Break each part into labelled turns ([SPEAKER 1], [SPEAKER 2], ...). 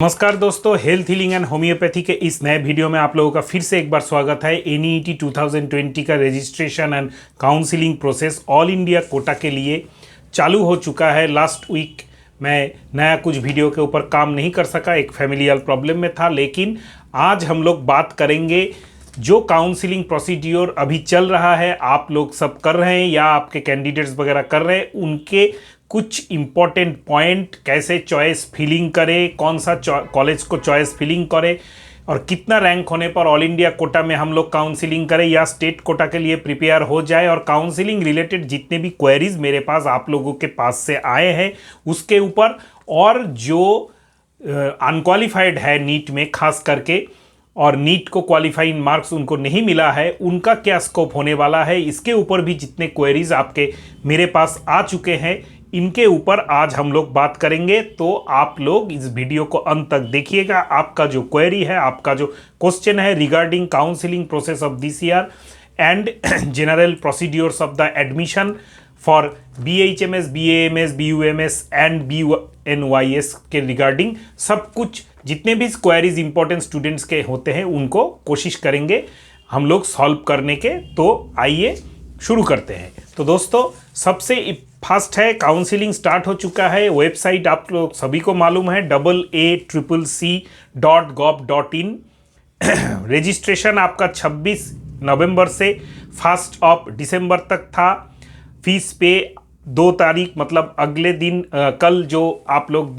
[SPEAKER 1] नमस्कार दोस्तों, health healing and homeopathy के इस नए वीडियो में आप लोगों का फिर से एक बार स्वागत है। एनईईटी 2020 का registration and counselling process all India quota के लिए चालू हो चुका है। लास्ट वीक मैं नया कुछ वीडियो के ऊपर काम नहीं कर सका, एक फैमिलियल प्रॉब्लम में था, लेकिन आज हम लोग बात करेंगे जो काउंसलिंग प्रोसीड्योर अभी चल रहा है, आप लोग सब कर रहे हैं या आपके कैंडिडेट्स वगैरह कर रहे हैं, उनके कुछ इम्पॉर्टेंट पॉइंट, कैसे चॉइस फिलिंग करें, कौन सा कॉलेज को चॉइस फिलिंग करें और कितना रैंक होने पर ऑल इंडिया कोटा में हम लोग काउंसलिंग करें या स्टेट कोटा के लिए प्रिपेयर हो जाए। और काउंसलिंग रिलेटेड जितने भी क्वेरीज मेरे पास आप लोगों के पास से आए हैं उसके ऊपर, और जो अनक्वालिफाइड है नीट में खास करके और नीट को क्वालिफाइंग मार्क्स उनको नहीं मिला है, उनका क्या स्कोप होने वाला है, इसके ऊपर भी जितने क्वेरीज आपके मेरे पास आ चुके हैं इनके ऊपर आज हम लोग बात करेंगे। तो आप लोग इस वीडियो को अंत तक देखिएगा। आपका जो क्वेरी है, आपका जो क्वेश्चन है regarding counselling process of this year and general procedures of the admission for BHMS, BAMS, BUMS and BNYS के रिगार्डिंग सब कुछ जितने भी क्वेरीज इंपॉर्टेंट स्टूडेंट्स के होते हैं उनको कोशिश करेंगे हम लोग सॉल्व करने के। तो आइए शुरू करते हैं। तो दोस्तों, सबसे फास्ट है, काउंसलिंग स्टार्ट हो चुका है। वेबसाइट आप लोग सभी को मालूम है AACC.gov.in। रजिस्ट्रेशन आपका 26 नवंबर से 1 दिसंबर तक था। फीस पे 2 तारीख मतलब अगले दिन, कल जो आप लोग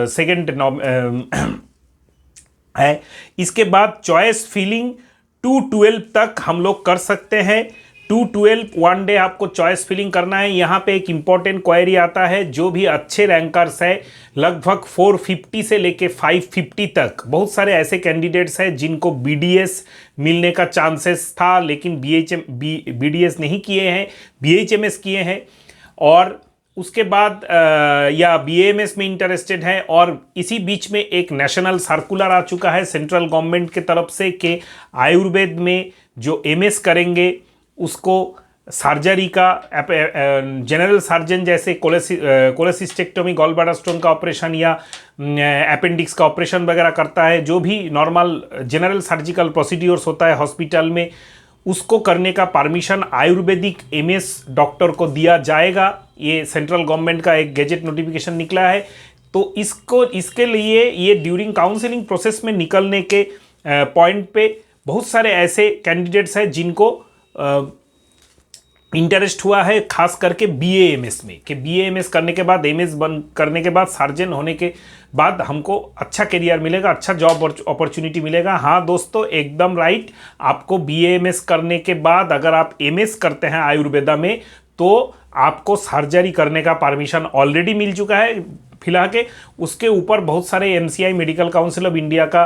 [SPEAKER 1] 2 है। इसके बाद चॉइस फिलिंग 2/12 तक हम लोग कर सकते हैं। 2/12 1 डे आपको चॉइस फिलिंग करना है। यहाँ पे एक इम्पॉर्टेंट क्वेरी आता है, जो भी अच्छे रैंकर्स है लगभग 450 से लेके 550 तक, बहुत सारे ऐसे कैंडिडेट्स हैं जिनको BDS मिलने का चांसेस था लेकिन BDS नहीं किए हैं, BHMS किए हैं, और उसके बाद या BAMS में इंटरेस्टेड है। और इसी बीच में एक नेशनल सर्कुलर आ चुका है सेंट्रल गवर्नमेंट के तरफ से कि आयुर्वेद में जो MS करेंगे उसको सर्जरी का, जनरल सर्जन जैसे कोलेसिस्टेक्टोमी, गॉल ब्लैडर स्टोन का ऑपरेशन या अपेंडिक्स का ऑपरेशन वगैरह करता है, जो भी नॉर्मल जनरल सर्जिकल प्रोसीड्योर्स होता है हॉस्पिटल में, उसको करने का परमिशन आयुर्वेदिक MS डॉक्टर को दिया जाएगा। ये सेंट्रल गवर्नमेंट का एक गैजेट नोटिफिकेशन निकला है। तो इसके लिए ये ड्यूरिंग काउंसलिंग प्रोसेस में निकलने के पॉइंट पे बहुत सारे ऐसे कैंडिडेट्स हैं जिनको इंटरेस्ट हुआ है, खास करके BAMS में, कि BAMS करने के बाद, MS बन करने के बाद, सर्जन होने के बाद हमको अच्छा करियर मिलेगा, अच्छा जॉब अपॉर्चुनिटी मिलेगा। हाँ दोस्तों, एकदम राइट। आपको BAMS करने के बाद अगर आप MS करते हैं आयुर्वेदा में तो आपको सर्जरी करने का परमिशन ऑलरेडी मिल चुका है फिलहाल के। उसके ऊपर बहुत सारे MCI medical council of India का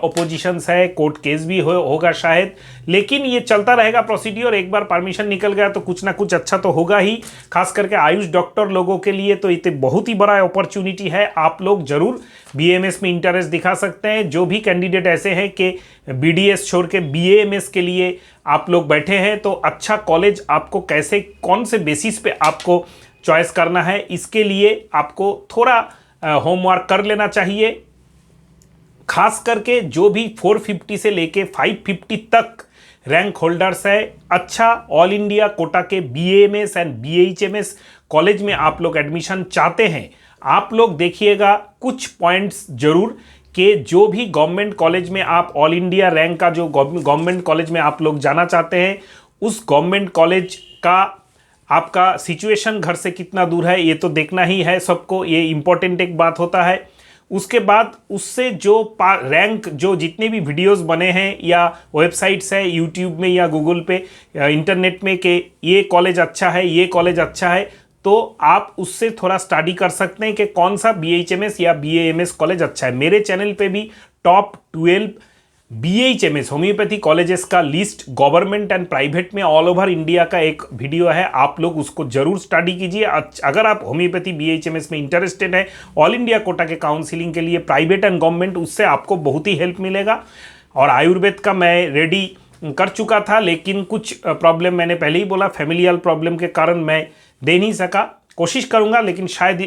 [SPEAKER 1] ओपोजिशंस है, कोर्ट केस भी होगा शायद, लेकिन ये चलता रहेगा प्रोसीड्योर। एक बार परमिशन निकल गया तो कुछ ना कुछ अच्छा तो होगा ही। खास करके आयुष डॉक्टर लोगों के लिए तो ये बहुत ही बड़ा अपॉर्चुनिटी है। आप लोग जरूर BAMS में इंटरेस्ट दिखा सकते हैं। जो भी कैंडिडेट ऐसे हैं कि BDS छोड़ के BAMS के लिए आप लोग बैठे हैं, तो अच्छा कॉलेज आपको कैसे, कौन से बेसिस पे आपको चॉइस करना है, इसके लिए आपको थोड़ा होमवर्क कर लेना चाहिए। खास करके जो भी 450 से लेके 550 तक रैंक होल्डर्स है, अच्छा ऑल इंडिया कोटा के BAMS एंड BHMS कॉलेज में आप लोग एडमिशन चाहते हैं, आप लोग देखिएगा कुछ पॉइंट्स जरूर कि जो भी गवर्नमेंट कॉलेज में आप ऑल इंडिया रैंक का, जो गवर्नमेंट कॉलेज में आप लोग जाना चाहते हैं, उस गवर्नमेंट कॉलेज का आपका सिचुएशन घर से कितना दूर है ये तो देखना ही है सबको, ये इंपॉर्टेंट एक बात होता है। उसके बाद उससे जो रैंक, जो जितने भी वीडियोस बने हैं या वेबसाइट्स है यूट्यूब में या गूगल पे या इंटरनेट में कि ये कॉलेज अच्छा है, ये कॉलेज अच्छा है, तो आप उससे थोड़ा स्टडी कर सकते हैं कि कौन सा BHMS या BAMS कॉलेज अच्छा है। मेरे चैनल पे भी टॉप 12 BHMS होम्योपैथी कॉलेजेस का लिस्ट गवर्नमेंट एंड प्राइवेट में ऑल ओवर इंडिया का एक वीडियो है, आप लोग उसको जरूर स्टडी कीजिए। अगर आप होम्योपैथी BHMS में इंटरेस्टेड है ऑल इंडिया कोटा के काउंसलिंग के लिए, प्राइवेट एंड गवर्नमेंट, उससे आपको बहुत ही हेल्प मिलेगा। और आयुर्वेद का मैं रेडी कर चुका था, लेकिन कुछ प्रॉब्लम, मैंने पहले ही बोला, फैमिलियल प्रॉब्लम के कारण मैं दे नहीं सका। कोशिश करूंगा, लेकिन शायद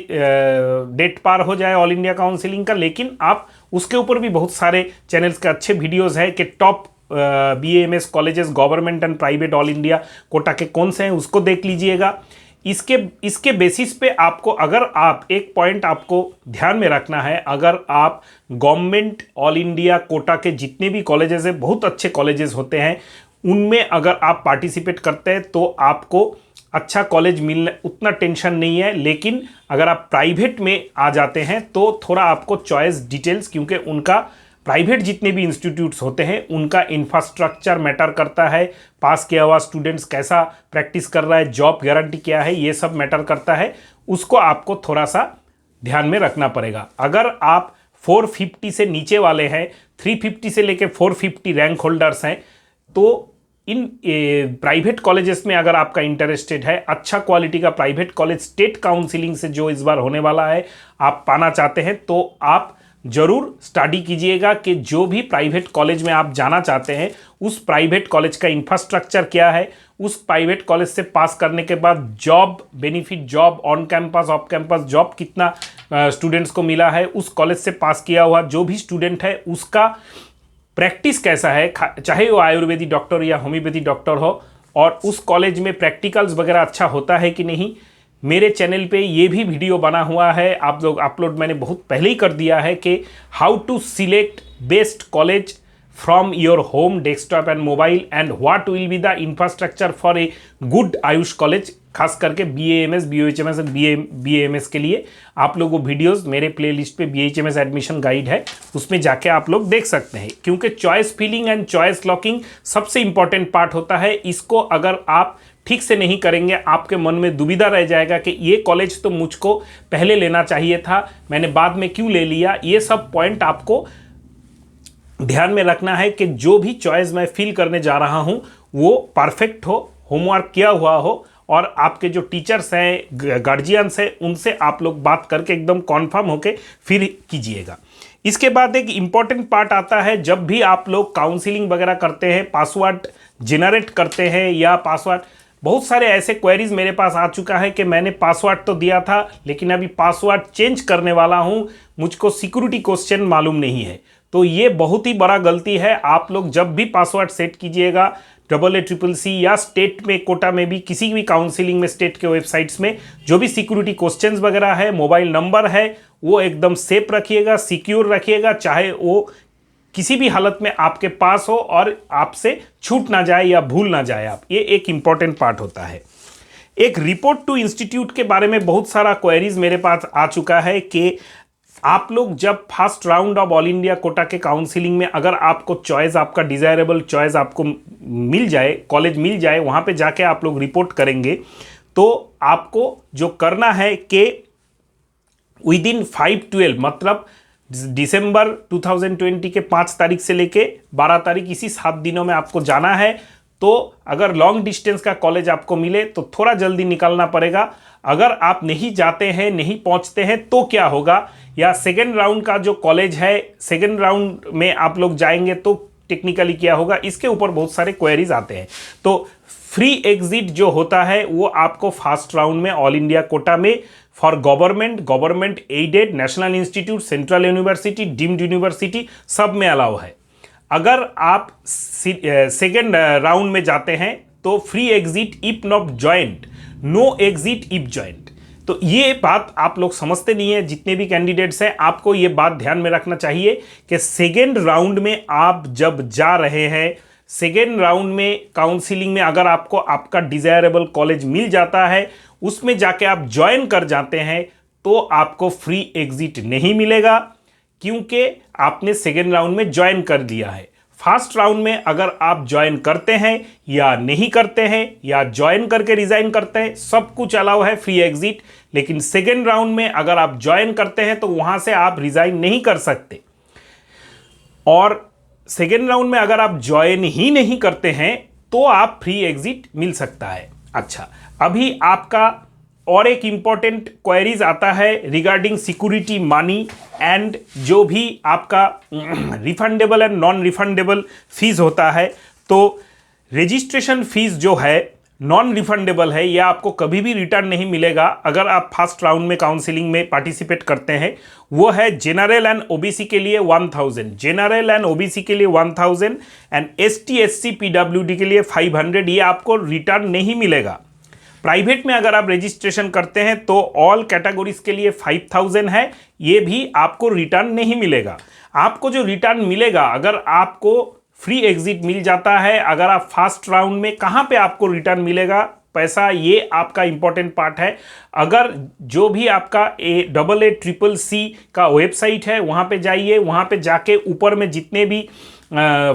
[SPEAKER 1] डेट पार हो जाए ऑल इंडिया काउंसिलिंग का, लेकिन आप उसके ऊपर भी बहुत सारे चैनल्स के अच्छे वीडियोज़ है कि top BAMS colleges government and private all India quota के कौन से हैं, उसको देख लीजिएगा। इसके बेसिस पे आपको, अगर आप एक पॉइंट आपको ध्यान में रखना है, अगर आप गवर्नमेंट ऑल इंडिया कोटा के जितने भी कॉलेजेस हैं, बहुत अच्छे कॉलेजेस होते हैं, उनमें अगर आप पार्टिसिपेट करते हैं तो आपको अच्छा कॉलेज मिलना उतना टेंशन नहीं है। लेकिन अगर आप प्राइवेट में आ जाते हैं तो थोड़ा आपको चॉइस डिटेल्स, क्योंकि उनका प्राइवेट जितने भी इंस्टीट्यूट्स होते हैं उनका इंफ्रास्ट्रक्चर मैटर करता है, पास किया हुआ स्टूडेंट्स कैसा प्रैक्टिस कर रहा है, जॉब गारंटी क्या है, ये सब मैटर करता है। उसको आपको थोड़ा सा ध्यान में रखना पड़ेगा। अगर आप 450 से नीचे वाले हैं, 350 से लेके 450 रैंक होल्डर्स हैं, तो इन प्राइवेट कॉलेजेस में अगर आपका इंटरेस्टेड है, अच्छा क्वालिटी का प्राइवेट कॉलेज स्टेट काउंसिलिंग से जो इस बार होने वाला है आप पाना चाहते हैं, तो आप जरूर स्टडी कीजिएगा कि जो भी प्राइवेट कॉलेज में आप जाना चाहते हैं उस प्राइवेट कॉलेज का इंफ्रास्ट्रक्चर क्या है, उस प्राइवेट कॉलेज से पास करने के बाद job benefit, job on campus off campus job कितना स्टूडेंट्स को मिला है, उस कॉलेज से पास किया हुआ जो भी स्टूडेंट है उसका प्रैक्टिस कैसा है, चाहे वो आयुर्वेदिक डॉक्टर या होम्योपैथी डॉक्टर हो, और उस कॉलेज में प्रैक्टिकल्स वगैरह अच्छा होता है कि नहीं। मेरे चैनल पे ये भी वीडियो बना हुआ है, आप लोग अपलोड मैंने बहुत पहले ही कर दिया है कि how to select best college from your home desktop and mobile and what will be the infrastructure for a good AYUSH college, खास करके BAMS, BOHMS एंड BAMS के लिए। आप लोग वो वीडियोस मेरे प्लेलिस्ट पे BHMS एडमिशन गाइड है, उसमें जाके आप लोग देख सकते हैं, क्योंकि choice filling and choice locking सबसे इंपॉर्टेंट पार्ट होता है। इसको अगर आप ठीक से नहीं करेंगे, आपके मन में दुविधा रह जाएगा कि ये कॉलेज तो मुझको पहले लेना चाहिए था, मैंने बाद में क्यों ले लिया। ये सब पॉइंट आपको ध्यान में रखना है कि जो भी चॉइस मैं फिल करने जा रहा हूं वो परफेक्ट हो, होमवर्क किया हुआ हो, और आपके जो टीचर्स हैं, गार्जियंस हैं, उनसे आप लोग बात करके एकदम कॉन्फर्म होके फिर कीजिएगा। इसके बाद एक इम्पॉर्टेंट पार्ट आता है, जब भी आप लोग काउंसलिंग वगैरह करते हैं, पासवर्ड जनरेट करते हैं या पासवर्ड, बहुत सारे ऐसे क्वेरीज मेरे पास आ चुका है कि मैंने पासवर्ड तो दिया था लेकिन अभी पासवर्ड चेंज करने वाला हूं, मुझको सिक्योरिटी क्वेश्चन मालूम नहीं है। तो ये बहुत ही बड़ा गलती है। आप लोग जब भी पासवर्ड सेट कीजिएगा AACCC या स्टेट में कोटा में भी, किसी भी काउंसिलिंग में स्टेट के वेबसाइट्स में जो भी सिक्योरिटी क्वेश्चंस वगैरह है, मोबाइल नंबर है, वो एकदम सेफ रखिएगा, सिक्योर रखिएगा, चाहे वो किसी भी हालत में आपके पास हो और आपसे छूट ना जाए या भूल ना जाए आप। ये एक इंपॉर्टेंट पार्ट होता है। एक रिपोर्ट टू इंस्टीट्यूट के बारे में बहुत सारा क्वेरीज मेरे पास आ चुका है कि आप लोग जब first round of all India quota के काउंसिलिंग में अगर आपको चॉइस, आपका डिजायरेबल चॉइस आपको मिल जाए, कॉलेज मिल जाए, वहाँ पे जाके आप लोग रिपोर्ट करेंगे, तो आपको जो करना है कि विद इन 5/12 मतलब दिसंबर 2020 के 5 तारीख से लेके 12 तारीख, इसी 7 दिनों में आपको जाना है। तो अगर लॉन्ग डिस्टेंस का कॉलेज आपको मिले तो थोड़ा जल्दी निकलना पड़ेगा। अगर आप नहीं जाते हैं, नहीं पहुंचते हैं तो क्या होगा, या सेकेंड राउंड का जो कॉलेज है, सेकेंड राउंड में आप लोग जाएंगे तो टेक्निकली क्या होगा, इसके ऊपर बहुत सारे क्वेरीज आते हैं। तो फ्री एग्जिट जो होता है वो आपको फर्स्ट राउंड में ऑल इंडिया कोटा में for government aided, national institute, central university, deemed university, सब में अलाउ है। अगर आप सेकेंड राउंड में जाते हैं तो free exit if not joined, no exit if joined. तो ये बात आप लोग समझते नहीं है, जितने भी कैंडिडेट्स हैं, आपको ये बात ध्यान में रखना चाहिए कि सेकेंड राउंड में आप जब जा रहे हैं, सेकेंड राउंड में काउंसिलिंग में अगर आपको आपका डिजायरेबल कॉलेज मिल जाता है, उसमें जाके आप ज्वाइन कर जाते हैं, तो आपको फ्री एग्जिट नहीं मिलेगा, क्योंकि आपने सेकेंड राउंड में ज्वाइन कर दिया है। फर्स्ट राउंड में अगर आप ज्वाइन करते हैं या नहीं करते हैं, या ज्वाइन करके रिजाइन करते हैं, सब कुछ अलाउ है, फ्री एग्जिट। लेकिन सेकेंड राउंड में अगर आप ज्वाइन करते हैं तो वहां से आप रिजाइन नहीं कर सकते, और सेकेंड राउंड में अगर आप ज्वाइन ही नहीं करते हैं तो आप फ्री एग्जिट मिल सकता है। अच्छा, अभी आपका और एक इंपॉर्टेंट क्वेरीज आता है रिगार्डिंग सिक्योरिटी मनी एंड जो भी आपका refundable and non refundable fees होता है। तो रजिस्ट्रेशन फीस जो है नॉन रिफंडेबल है, यह आपको कभी भी रिटर्न नहीं मिलेगा अगर आप फर्स्ट राउंड में काउंसिलिंग में पार्टिसिपेट करते हैं। वो है जनरल एंड ओबीसी के लिए 1000, जनरल एंड ओबीसी के लिए 1000 एंड एसटी एससी पीडब्ल्यूडी के लिए 500। ये आपको रिटर्न नहीं मिलेगा। प्राइवेट में अगर आप रजिस्ट्रेशन करते हैं तो ऑल कैटेगरीज के लिए 5000 है, ये भी आपको रिटर्न नहीं मिलेगा। आपको जो रिटर्न मिलेगा, अगर आपको फ्री एग्जिट मिल जाता है, अगर आप फर्स्ट राउंड में, कहाँ पे आपको रिटर्न मिलेगा पैसा, ये आपका इंपॉर्टेंट पार्ट है। अगर जो भी आपका AACCC का वेबसाइट है वहाँ पे जाइए, वहाँ पे जाके ऊपर में जितने भी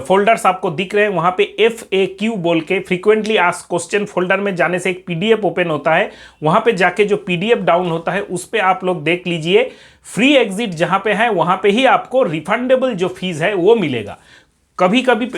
[SPEAKER 1] फोल्डर्स आपको दिख रहे हैं वहाँ पे FAQ बोल के फ्रीक्वेंटली आस्क्ड क्वेश्चन फोल्डर में जाने से एक PDF ओपन होता है। वहाँ पे जाके जो PDF डाउन होता है उस पर आप लोग देख लीजिए। फ्री एग्जिट जहाँ पे है वहाँ पे ही आपको रिफंडेबल जो फीस है वो मिलेगा। कभी कभी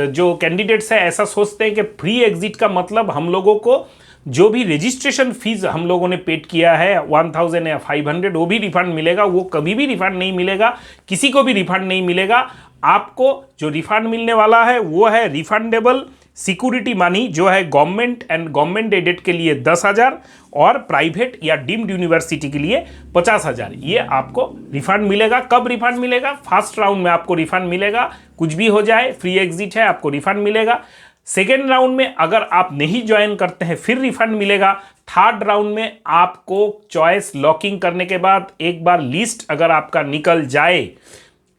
[SPEAKER 1] जो कैंडिडेट्स है ऐसा सोचते हैं कि फ्री एग्जिट का मतलब हम लोगों को जो भी रजिस्ट्रेशन फीस हम लोगों ने पेड किया है 1000 या 500 वो भी रिफंड मिलेगा। वो कभी भी रिफंड नहीं मिलेगा, किसी को भी रिफंड नहीं मिलेगा। आपको जो रिफंड मिलने वाला है वो है रिफंडेबल सिक्योरिटी मनी, जो है गवर्नमेंट एंड गवर्नमेंट एडेड के लिए 10,000 और प्राइवेट या डीम्ड यूनिवर्सिटी के लिए 50,000। ये आपको रिफंड मिलेगा। कब रिफंड मिलेगा? फर्स्ट राउंड में आपको रिफंड मिलेगा। कुछ भी हो जाए, फ्री एग्जिट है, आपको रिफंड मिलेगा। सेकेंड राउंड में अगर आप नहीं ज्वाइन करते हैं फिर रिफंड मिलेगा। थर्ड राउंड में आपको चॉइस लॉकिंग करने के बाद एक बार लिस्ट अगर आपका निकल जाए,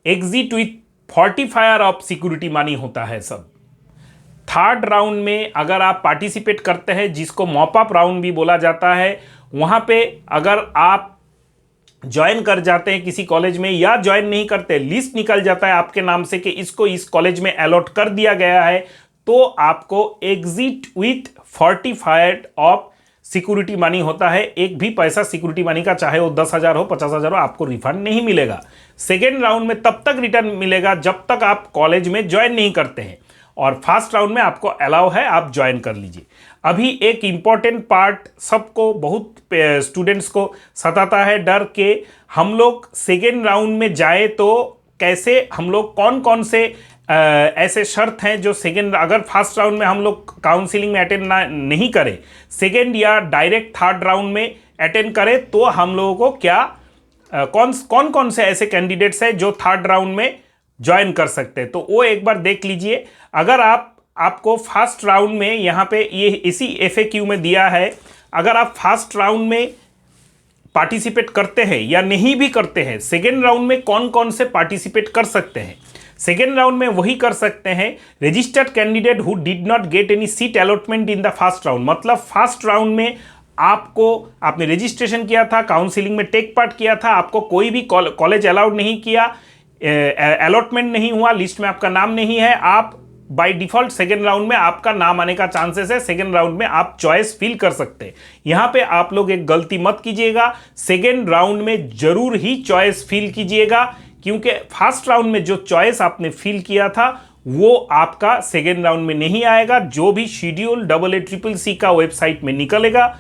[SPEAKER 1] exit with forfeiture of security money होता है सब। थर्ड राउंड में अगर आप पार्टिसिपेट करते हैं, जिसको मॉप अप राउंड भी बोला जाता है, वहाँ पे अगर आप ज्वाइन कर जाते हैं किसी कॉलेज में या ज्वाइन नहीं करते, लिस्ट निकल जाता है आपके नाम से कि इसको इस कॉलेज में अलॉट कर दिया गया है, तो आपको exit with fortified of security money होता है। एक भी पैसा सिक्योरिटी मनी का, चाहे वो 10,000 हो 50,000 हो, आपको रिफंड नहीं मिलेगा। सेकेंड राउंड में तब तक रिटर्न मिलेगा जब तक आप कॉलेज में ज्वाइन नहीं करते हैं, और फर्स्ट राउंड में आपको अलाउ है, आप ज्वाइन कर लीजिए। अभी एक इंपॉर्टेंट पार्ट सबको, बहुत स्टूडेंट्स को सताता है डर के हम लोग सेकेंड राउंड में जाए तो कैसे, हम लोग कौन कौन से ऐसे शर्त हैं जो सेकेंड, अगर फर्स्ट राउंड में हम लोग काउंसिलिंग में अटेंड नहीं करें, सेकेंड या डायरेक्ट थर्ड राउंड में अटेंड करें, तो हम लोगों को क्या कौन कौन से ऐसे कैंडिडेट्स हैं जो थर्ड राउंड में ज्वाइन कर सकते हैं, तो वो एक बार देख लीजिए। अगर आपको फर्स्ट राउंड में यहाँ पे ये इसी FAQ में दिया है, अगर आप फर्स्ट राउंड में पार्टिसिपेट करते हैं या नहीं भी करते हैं, सेकेंड राउंड में कौन कौन से पार्टिसिपेट कर सकते हैं। सेकेंड राउंड में वही कर सकते हैं registered candidate who did not get any seat allotment in the first round. मतलब फर्स्ट राउंड में आपने रजिस्ट्रेशन किया था, काउंसिलिंग में टेक पार्ट किया था, आपको कोई भी कॉलेज अलाउड नहीं किया, अलॉटमेंट नहीं हुआ, लिस्ट में आपका नाम नहीं है, आप बाय डिफॉल्ट सेकेंड राउंड में आपका नाम आने का चांसेस है। सेकेंड राउंड में आप चॉइस फिल कर सकते हैं। यहां पे आप लोग एक गलती मत कीजिएगा, सेकेंड राउंड में जरूर ही चॉइस फिल कीजिएगा, क्योंकि फर्स्ट राउंड में जो चॉइस आपने फिल किया था वो आपका सेकेंड राउंड में नहीं आएगा। जो भी शेड्यूल AACCC का वेबसाइट में निकलेगा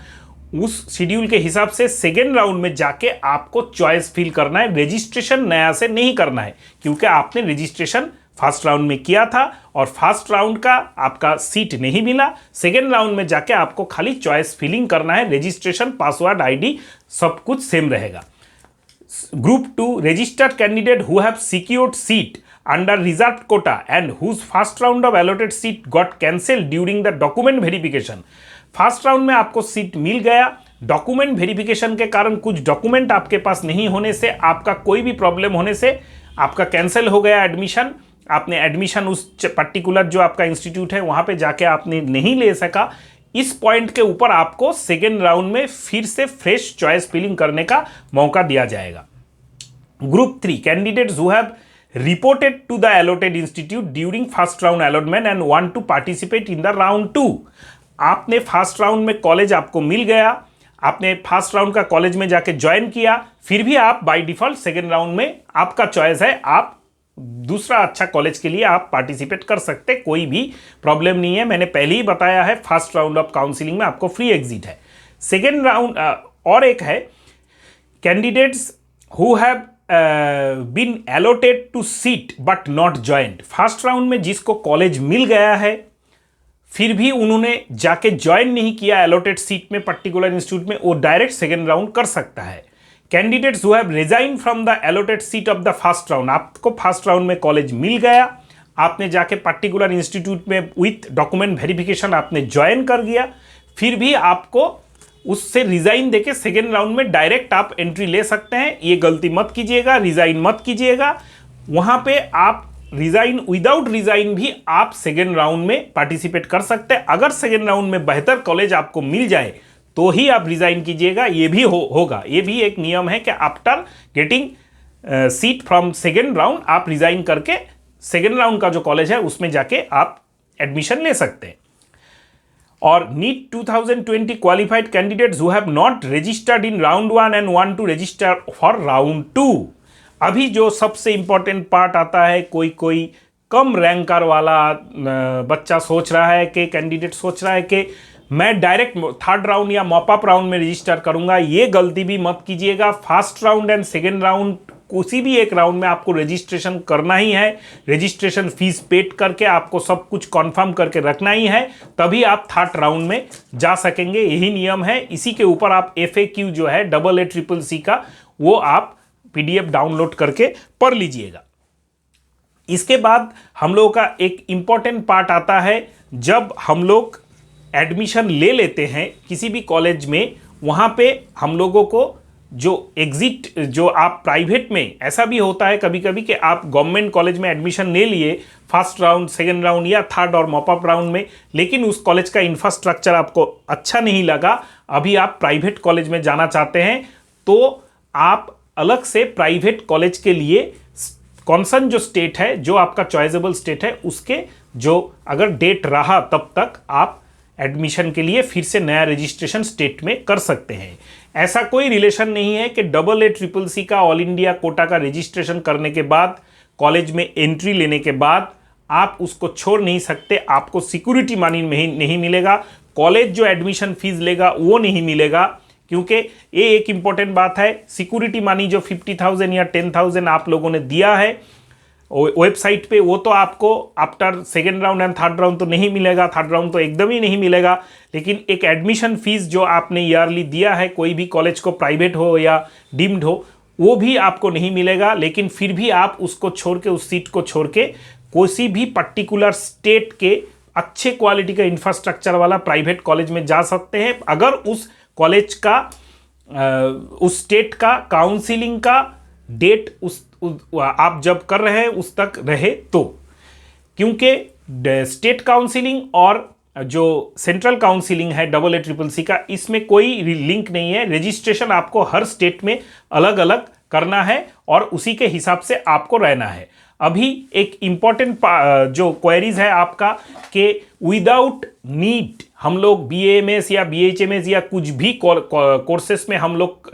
[SPEAKER 1] उस शेड्यूल के हिसाब से सेकेंड राउंड में जाके आपको चॉइस फिल करना है, रजिस्ट्रेशन नया से नहीं करना है, क्योंकि आपने रजिस्ट्रेशन फर्स्ट राउंड में किया था और फर्स्ट राउंड का आपका सीट नहीं मिला। सेकेंड राउंड में जाके आपको खाली चॉइस फिलिंग करना है, रजिस्ट्रेशन, पासवर्ड, ID सब कुछ सेम रहेगा। Group 2, registered candidate who have secured seat under reserved quota and whose first round of allotted seat got cancelled during the document verification। First round में आपको seat मिल गया, document verification के कारण कुछ document आपके पास नहीं होने से, आपका कोई भी प्रॉब्लम होने से आपका कैंसिल हो गया एडमिशन, आपने एडमिशन उस पर्टिकुलर जो आपका इंस्टीट्यूट है वहाँ पे जाके आपने नहीं ले सका। इस पॉइंट के ऊपर आपको सेकेंड राउंड में फिर से फ्रेश चॉइस फिलिंग करने का मौका दिया जाएगा। Group 3, candidates who have reported to the allotted institute during first round allotment and want to participate in the round 2। आपने फर्स्ट राउंड में कॉलेज आपको मिल गया, आपने फर्स्ट राउंड का कॉलेज में जाके ज्वाइन किया, फिर भी आप बाय डिफॉल्ट सेकेंड राउंड में आपका चॉइस है, आप दूसरा अच्छा कॉलेज के लिए आप पार्टिसिपेट कर सकते, कोई भी प्रॉब्लम नहीं है। मैंने पहले ही बताया है फर्स्ट राउंड ऑफ काउंसिलिंग में आपको फ्री एग्जिट है। सेकेंड राउंड और एक है candidates who have been allotted to seat but not joined. First round में जिसको कॉलेज मिल गया है, फिर भी उन्होंने जाके ज्वाइन नहीं किया अलॉटेड सीट में पर्टिकुलर इंस्टीट्यूट में, वो डायरेक्ट सेकेंड राउंड कर सकता है। Candidates who have resign from the allotted seat of the first round, आपको फर्स्ट राउंड में कॉलेज मिल गया, आपने जाके पर्टिकुलर इंस्टीट्यूट में विथ डॉक्यूमेंट वेरिफिकेशन आपने ज्वाइन कर गया, फिर भी आपको उससे रिजाइन देके सेकेंड राउंड में डायरेक्ट आप एंट्री ले सकते हैं। ये गलती मत कीजिएगा, रिजाइन मत कीजिएगा। वहां पे आप रिजाइन विदाउट रिजाइन भी आप सेकेंड राउंड में पार्टिसिपेट कर सकते हैं। अगर सेकेंड राउंड में बेहतर कॉलेज आपको मिल जाए तो ही आप रिजाइन कीजिएगा, ये भी होगा। ये भी एक नियम है कि after getting seat from second round आप रिजाइन करके सेकेंड राउंड का जो कॉलेज है उसमें जाके आप एडमिशन ले सकते हैं। और NEET 2020 qualified candidates who have not registered in round 1 and want to register for round 2। अभी जो सबसे इंपॉर्टेंट पार्ट आता है, कोई कम रैंकर वाला बच्चा सोच रहा है कि कैंडिडेट सोच रहा है कि मैं डायरेक्ट थर्ड राउंड या मॉप अप राउंड में रजिस्टर करूंगा। ये गलती भी मत कीजिएगा। First round and second round किसी भी एक राउंड में आपको रजिस्ट्रेशन करना ही है। रजिस्ट्रेशन फीस पेड करके आपको सब कुछ कंफर्म करके रखना ही है, तभी आप थर्ड राउंड में जा सकेंगे। यही नियम है। इसी के ऊपर आप FAQ जो है AACCC का, वो आप PDF डाउनलोड करके पढ़ लीजिएगा। इसके बाद हम लोगों का एक इंपॉर्टेंट पार्ट आता है, जब हम लोग एडमिशन ले लेते हैं किसी भी कॉलेज में, वहाँ पे हम लोगों को जो एग्जिट, जो आप प्राइवेट में, ऐसा भी होता है कभी कभी कि आप गवर्नमेंट कॉलेज में एडमिशन ले लिए फर्स्ट राउंड, सेकेंड राउंड या थर्ड और मॉप अप राउंड में, लेकिन उस कॉलेज का इंफ्रास्ट्रक्चर आपको अच्छा नहीं लगा, अभी आप प्राइवेट कॉलेज में जाना चाहते हैं, तो आप अलग से प्राइवेट कॉलेज के लिए कॉन्सर्न जो स्टेट है, जो आपका चॉइसेबल स्टेट है, उसके जो अगर डेट रहा तब तक आप एडमिशन के लिए फिर से नया रजिस्ट्रेशन स्टेट में कर सकते हैं। ऐसा कोई रिलेशन नहीं है कि AACCC का ऑल इंडिया कोटा का रजिस्ट्रेशन करने के बाद, कॉलेज में एंट्री लेने के बाद आप उसको छोड़ नहीं सकते। आपको सिक्योरिटी मनी नहीं मिलेगा, कॉलेज जो एडमिशन फीस लेगा वो नहीं मिलेगा, क्योंकि ये एक इंपॉर्टेंट बात है। सिक्योरिटी मनी जो 50,000 या 10,000 आप लोगों ने दिया है वेबसाइट पे, वो तो आपको after second round and third round तो नहीं मिलेगा, थर्ड राउंड तो एकदम ही नहीं मिलेगा। लेकिन एक एडमिशन फीस जो आपने ईयरली दिया है कोई भी कॉलेज को, प्राइवेट हो या डीम्ड हो, वो भी आपको नहीं मिलेगा। लेकिन फिर भी आप उसको छोड़ के, उस सीट को छोड़ के किसी भी पर्टिकुलर स्टेट के अच्छे क्वालिटी का इंफ्रास्ट्रक्चर वाला प्राइवेट कॉलेज में जा सकते हैं, अगर उस कॉलेज का, उस स्टेट का काउंसिलिंग का डेट आप जब कर रहे हैं उस तक रहे तो। क्योंकि स्टेट काउंसिलिंग और जो सेंट्रल काउंसिलिंग है AACCC का, इसमें कोई लिंक नहीं है। रजिस्ट्रेशन आपको हर स्टेट में अलग अलग करना है और उसी के हिसाब से आपको रहना है। अभी एक इम्पॉर्टेंट जो क्वेरीज है आपका कि विदाउट नीट हम लोग BAMS या BHMS या कुछ भी कोर्सेस में हम लोग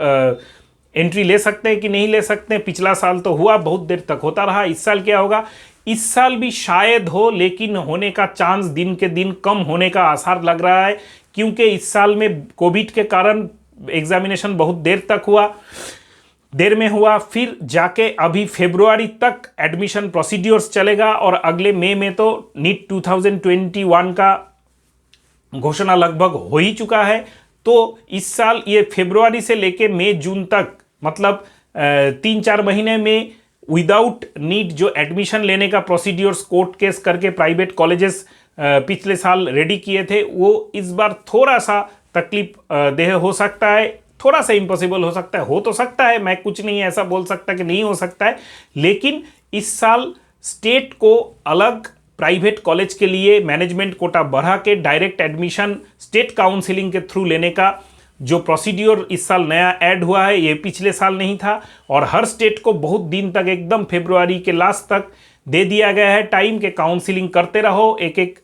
[SPEAKER 1] एंट्री ले सकते हैं कि नहीं ले सकते हैं। पिछला साल तो हुआ, बहुत देर तक होता रहा। इस साल क्या होगा? इस साल भी शायद हो, लेकिन होने का चांस दिन के दिन कम होने का आसार लग रहा है, क्योंकि इस साल में कोविड के कारण एग्जामिनेशन बहुत देर में हुआ, फिर जाके अभी फरवरी तक एडमिशन प्रोसीड्योर्स चलेगा और अगले मई में तो नीट 2021 का घोषणा लगभग हो ही चुका है। तो इस साल ये फरवरी से लेके मई जून तक, मतलब 3-4 महीने में विदाउट नीट जो एडमिशन लेने का प्रोसीड्योर्स कोर्ट केस करके प्राइवेट कॉलेजेस पिछले साल रेडी किए थे, वो इस बार थोड़ा सा तकलीफ देह हो सकता है, थोड़ा सा इम्पॉसिबल हो सकता है। हो तो सकता है, मैं कुछ नहीं ऐसा बोल सकता कि नहीं हो सकता है, लेकिन इस साल स्टेट को अलग प्राइवेट कॉलेज के लिए मैनेजमेंट कोटा बढ़ा के डायरेक्ट एडमिशन स्टेट काउंसिलिंग के थ्रू लेने का जो प्रोसीड्योर इस साल नया ऐड हुआ है, ये पिछले साल नहीं था। और हर स्टेट को बहुत दिन तक, एकदम फरवरी के लास्ट तक दे दिया गया है टाइम के काउंसिलिंग करते रहो, एक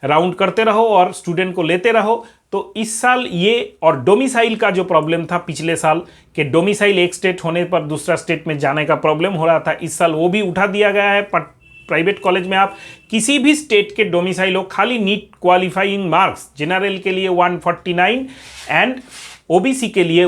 [SPEAKER 1] राउंड करते रहो और स्टूडेंट को लेते रहो। तो इस साल ये, और डोमिसाइल का जो प्रॉब्लम था पिछले साल कि डोमिसाइल एक स्टेट होने पर दूसरा स्टेट में जाने का प्रॉब्लम हो रहा था, इस साल वो भी उठा दिया गया है। प्राइवेट कॉलेज में आप किसी भी स्टेट के डोमिसाइल हो, खाली नीट क्वालिफाइंग मार्क्स जनरल के लिए 149 एंड OBC के लिए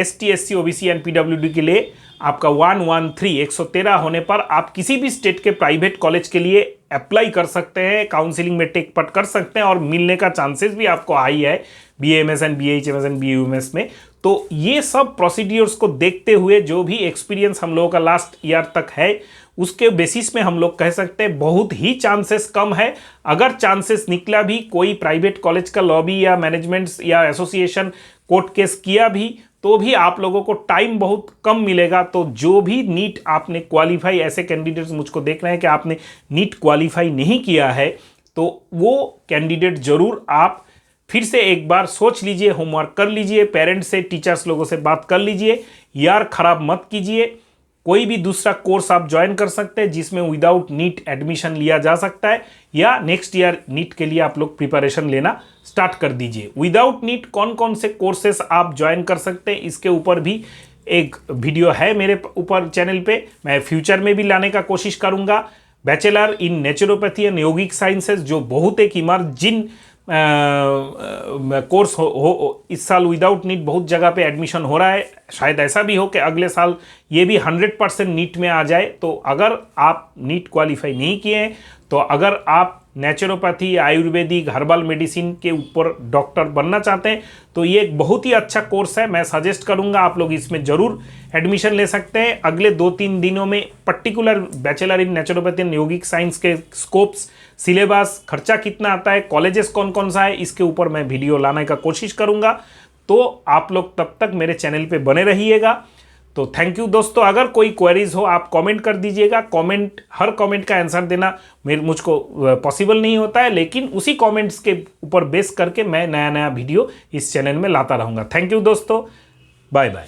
[SPEAKER 1] ST SC OBC and PWD के लिए आपका 113 होने पर आप किसी भी स्टेट के प्राइवेट कॉलेज के लिए अप्लाई कर सकते हैं, काउंसिलिंग में टेक पट कर सकते हैं और मिलने का चांसेस भी आपको हाई है BAMS and BHMS and BUMS में। तो ये सब प्रोसीड्यूर्स को देखते हुए जो भी एक्सपीरियंस हम लोगों का लास्ट ईयर तक है उसके बेसिस में हम लोग कह सकते हैं बहुत ही चांसेस कम है। अगर चांसेस निकला भी, कोई प्राइवेट कॉलेज का लॉबी या मैनेजमेंट या एसोसिएशन कोर्ट केस किया भी, तो भी आप लोगों को टाइम बहुत कम मिलेगा। तो जो भी नीट आपने क्वालिफाई, ऐसे कैंडिडेट्स मुझको देख रहे हैं कि आपने नीट क्वालिफाई नहीं किया है, तो वो कैंडिडेट जरूर आप फिर से एक बार सोच लीजिए, होमवर्क कर लीजिए, पेरेंट्स से, टीचर्स लोगों से बात कर लीजिए, यार खराब मत कीजिए। कोई भी दूसरा कोर्स आप ज्वाइन कर सकते हैं जिसमें विदाउट नीट एडमिशन लिया जा सकता है, या नेक्स्ट ईयर नीट के लिए आप लोग प्रिपरेशन लेना स्टार्ट कर दीजिए। विदाउट नीट कौन कौन से कोर्सेस आप ज्वाइन कर सकते हैं इसके ऊपर भी एक वीडियो है मेरे ऊपर चैनल पे, मैं फ्यूचर में भी लाने का कोशिश करूंगा। Bachelor in naturopathy and yogic sciences जो बहुत एक इमर्जिंग कोर्स हो इस साल विदाउट नीट बहुत जगह पे एडमिशन हो रहा है। शायद ऐसा भी हो कि अगले साल ये भी 100% नीट में आ जाए। तो अगर आप नीट क्वालिफाई नहीं किए हैं, तो अगर आप नेचुरोपैथी, आयुर्वेदिक, हर्बल मेडिसिन के ऊपर डॉक्टर बनना चाहते हैं, तो ये एक बहुत ही अच्छा कोर्स है। मैं सजेस्ट करूंगा आप लोग इसमें ज़रूर एडमिशन ले सकते हैं। अगले 2-3 दिनों में particular bachelor in naturopathy and yogic science के स्कोप्स, सिलेबस, खर्चा कितना आता है, कॉलेजेस कौन कौन सा है, इसके ऊपर मैं वीडियो लाने का कोशिश करूंगा। तो आप लोग तब तक मेरे चैनल पे बने रहिएगा। तो थैंक यू दोस्तों। अगर कोई क्वेरीज हो आप कमेंट कर दीजिएगा। कमेंट, हर कमेंट का आंसर देना मुझको पॉसिबल नहीं होता है, लेकिन उसी कमेंट्स के ऊपर बेस करके मैं नया नया वीडियो इस चैनल में लाता रहूँगा। थैंक यू दोस्तों, बाय बाय।